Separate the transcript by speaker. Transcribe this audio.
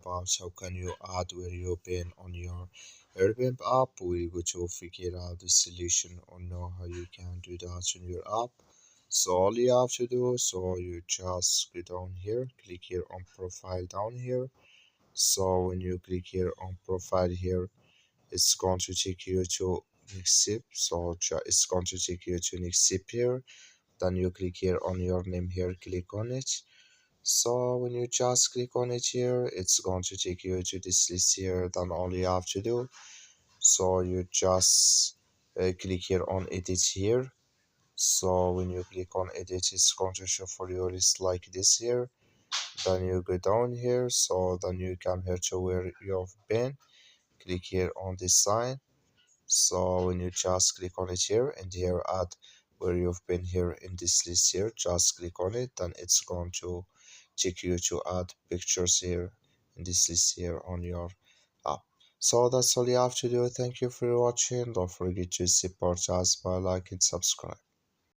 Speaker 1: about how can you add where you've been on your Airbnb app. We're going to figure out the solution or know how you can do that on your app. So all you have to do, so you just go down here, click here on profile down here. So when you click here on profile here, it's going to take you to next step. So it's going to take you to next step here. Then you click here on your name here, click on it. So when you just click on it here, it's going to take you to this list here. Then all you have to do, so you just click here on edit here. So when you click on edit, it's going to show for you list like this here. Then you go down here, so then you come here to where you've been, click here on this sign. So when you just click on it here and here add where you've been here in this list here, just click on it, then it's going to take you to add pictures here in this list here on your app. So that's all you have to do. Thank you for watching. Don't forget to support us by like and subscribe.